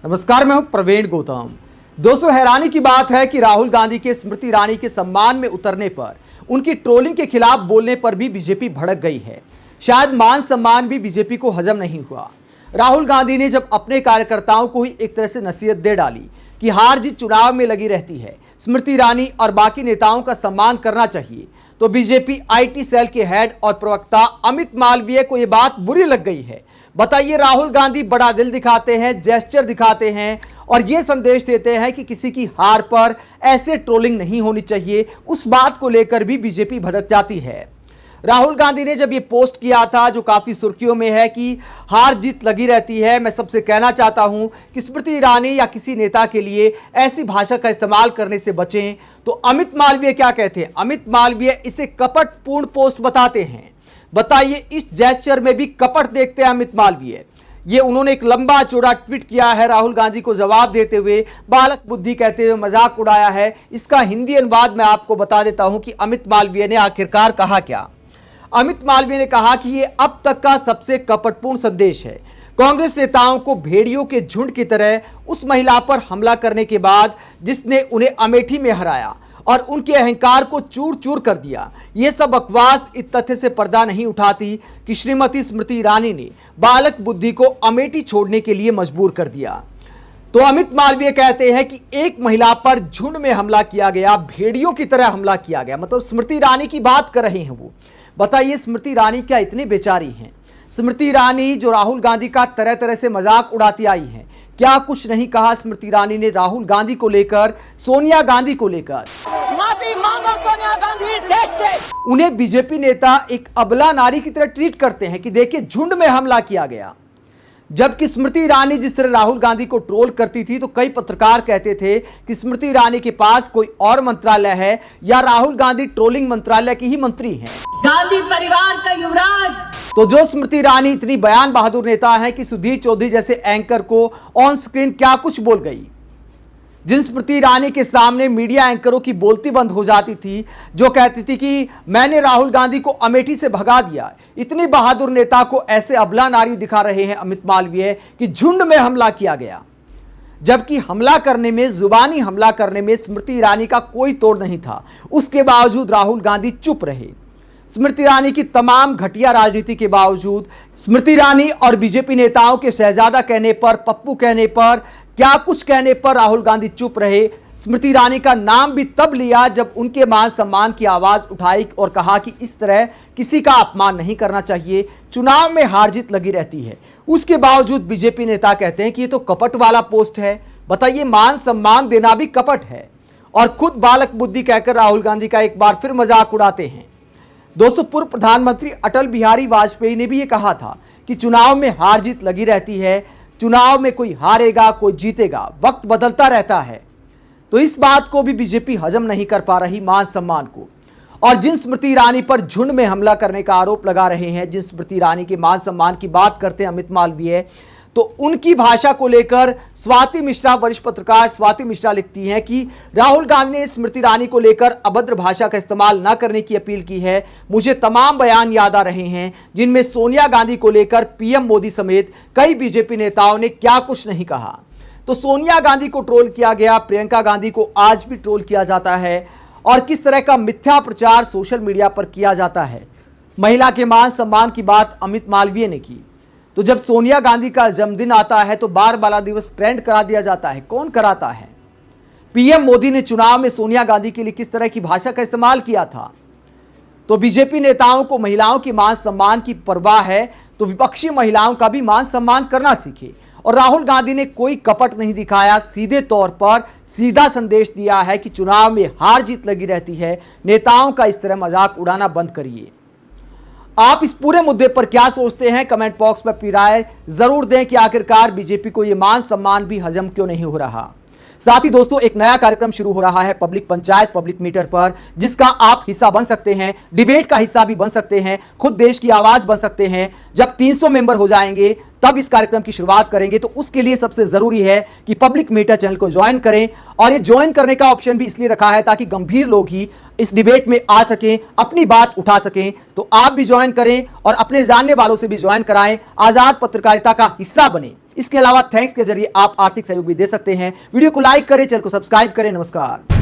नमस्कार, मैं हूं प्रवीण गौतम। दोस्तों, हैरानी की बात है कि राहुल गांधी के स्मृति ईरानी के सम्मान में उतरने पर, उनकी ट्रोलिंग के खिलाफ बोलने पर भी बीजेपी भड़क गई है। शायद मान सम्मान भी बीजेपी को हजम नहीं हुआ। राहुल गांधी ने जब अपने कार्यकर्ताओं को ही एक तरह से नसीहत दे डाली कि हार जीत चुनाव में लगी रहती है, स्मृति ईरानी और बाकी नेताओं का सम्मान करना चाहिए, तो बीजेपी आईटी सेल के हेड और प्रवक्ता अमित मालवीय को यह बात बुरी लग गई है। बताइए, राहुल गांधी बड़ा दिल दिखाते हैं, जेस्चर दिखाते हैं और ये संदेश देते हैं कि किसी की हार पर ऐसे ट्रोलिंग नहीं होनी चाहिए। उस बात को लेकर भी बीजेपी भड़क जाती है। राहुल गांधी ने जब ये पोस्ट किया था, जो काफी सुर्खियों में है कि हार जीत लगी रहती है, मैं सबसे कहना चाहता हूं कि स्मृति ईरानी या किसी नेता के लिए ऐसी भाषा का इस्तेमाल करने से बचें। तो अमित मालवीय क्या कहते हैं? अमित मालवीय इसे कपटपूर्ण पोस्ट बताते हैं। बताइए, इस जेस्चर में भी कपट देखते हैं अमित मालवीय। ये उन्होंने एक लंबा चौड़ा ट्वीट किया है राहुल गांधी को जवाब देते हुए, बालक बुद्धि कहते हुए मजाक उड़ाया है। इसका हिंदी अनुवाद मैं आपको बता देता हूं कि अमित मालवीय ने आखिरकार कहा क्या। अमित मालवीय ने कहा कि ये अब तक का सबसे कपटपूर्ण संदेश है। कांग्रेस नेताओं को भेड़ियों के झुंड की तरह उस महिला पर हमला करने के बाद जिसने उन्हें अमेठी में हराया और उनके अहंकार को चूर चूर कर दिया, ये सब बकवास इस तथ्य से पर्दा नहीं उठाती कि श्रीमती स्मृति ईरानी ने बालक बुद्धि को अमेठी छोड़ने के लिए मजबूर कर दिया। तो अमित मालवीय कहते हैं कि एक महिला पर झुंड में हमला किया गया, भेड़ियों की तरह हमला किया गया, मतलब स्मृति ईरानी की बात कर रहे हैं वो। बताइए, स्मृति ईरानी क्या इतनी बेचारी हैं? स्मृति ईरानी जो राहुल गांधी का तरह तरह से मजाक उड़ाती आई हैं, क्या कुछ नहीं कहा स्मृति ईरानी ने राहुल गांधी को लेकर, सोनिया गांधी को लेकर? माफी मांगो सोनिया गांधी इस देश से। उन्हें बीजेपी नेता एक अबला नारी की तरह ट्रीट करते हैं कि देखिए, झुंड में हमला किया गया। जबकि स्मृति ईरानी जिस तरह राहुल गांधी को ट्रोल करती थी, तो कई पत्रकार कहते थे कि स्मृति ईरानी के पास कोई और मंत्रालय है या राहुल गांधी ट्रोलिंग मंत्रालय की ही मंत्री हैं। गांधी परिवार का युवराज। तो जो स्मृति ईरानी इतनी बयान बहादुर नेता है कि सुधीर चौधरी जैसे एंकर को ऑन स्क्रीन क्या कुछ बोल गई, जिन स्मृति ईरानी के सामने मीडिया एंकरों की बोलती बंद हो जाती थी, जो कहती थी कि मैंने राहुल गांधी को अमेठी से भगा दिया, इतनी बहादुर नेता को ऐसे अबला नारी दिखा रहे हैं अमित मालवीय कि झुंड में हमला किया गया। जबकि हमला करने में, जुबानी हमला करने में स्मृति ईरानी का कोई तोड़ नहीं था। उसके बावजूद राहुल गांधी चुप रहे। स्मृति ईरानी की तमाम घटिया राजनीति के बावजूद, स्मृति ईरानी और बीजेपी नेताओं के शहजादा कहने पर, पप्पू कहने पर, क्या कुछ कहने पर राहुल गांधी चुप रहे। स्मृति ईरानी का नाम भी तब लिया जब उनके मान सम्मान की आवाज उठाई और कहा कि इस तरह किसी का अपमान नहीं करना चाहिए, चुनाव में हार जीत लगी रहती है। उसके बावजूद बीजेपी नेता कहते हैं कि ये तो कपट वाला पोस्ट है। बताइए, मान सम्मान देना भी कपट है। और खुद बालक बुद्धि कहकर राहुल गांधी का एक बार फिर मजाक उड़ाते हैं। दोस्तों, पूर्व प्रधानमंत्री अटल बिहारी वाजपेयी ने भी ये कहा था कि चुनाव में हार जीत लगी रहती है, चुनाव में कोई हारेगा कोई जीतेगा, वक्त बदलता रहता है। तो इस बात को भी बीजेपी हजम नहीं कर पा रही, मान सम्मान को। और जिन स्मृति ईरानी पर झुंड में हमला करने का आरोप लगा रहे हैं, जिन स्मृति ईरानी के मान सम्मान की बात करते हैं अमित मालवीय, तो उनकी भाषा को लेकर स्वाति मिश्रा, वरिष्ठ पत्रकार स्वाति मिश्रा लिखती हैं कि राहुल गांधी ने स्मृति ईरानी को लेकर अभद्र भाषा का इस्तेमाल न करने की अपील की है। मुझे तमाम बयान याद आ रहे हैं जिनमें सोनिया गांधी को लेकर पीएम मोदी समेत कई बीजेपी नेताओं ने क्या कुछ नहीं कहा। तो सोनिया गांधी को ट्रोल किया गया, प्रियंका गांधी को आज भी ट्रोल किया जाता है और किस तरह का मिथ्या प्रचार सोशल मीडिया पर किया जाता है। महिला के मान सम्मान की बात अमित मालवीय ने की। तो जब सोनिया गांधी का जन्मदिन आता है तो बाल बाला दिवस ट्रेंड करा दिया जाता है। कौन कराता है? पीएम मोदी ने चुनाव में सोनिया गांधी के लिए किस तरह की भाषा का इस्तेमाल किया था। तो बीजेपी नेताओं को महिलाओं की मान सम्मान की परवाह है, तो विपक्षी महिलाओं का भी मान सम्मान करना सीखे। और राहुल गांधी ने कोई कपट नहीं दिखाया, सीधे तौर पर सीधा संदेश दिया है कि चुनाव में हार जीत लगी रहती है, नेताओं का इस तरह मजाक उड़ाना बंद करिए। आप इस पूरे मुद्दे पर क्या सोचते हैं? कमेंट बॉक्स में अपनी राय जरूर दें कि आखिरकार बीजेपी को यह मान सम्मान भी हजम क्यों नहीं हो रहा। साथ ही दोस्तों, एक नया कार्यक्रम शुरू हो रहा है पब्लिक पंचायत पब्लिक मीटर पर, जिसका आप हिस्सा बन सकते हैं, डिबेट का हिस्सा भी बन सकते हैं, खुद देश की आवाज बन सकते हैं। जब 300 मेंबर हो जाएंगे तब इस कार्यक्रम की शुरुआत करेंगे। तो उसके लिए सबसे जरूरी है कि पब्लिक मीटर चैनल को ज्वाइन करें। और ये ज्वाइन करने का ऑप्शन भी इसलिए रखा है ताकि गंभीर लोग ही इस डिबेट में आ सकें, अपनी बात उठा सकें। तो आप भी ज्वाइन करें और अपने जानने वालों से भी ज्वाइन कराएं, आजाद पत्रकारिता का हिस्सा बने। इसके अलावा थैंक्स के जरिए आप आर्थिक सहयोग भी दे सकते हैं। वीडियो को लाइक करें, चैनल को सब्सक्राइब करें। नमस्कार।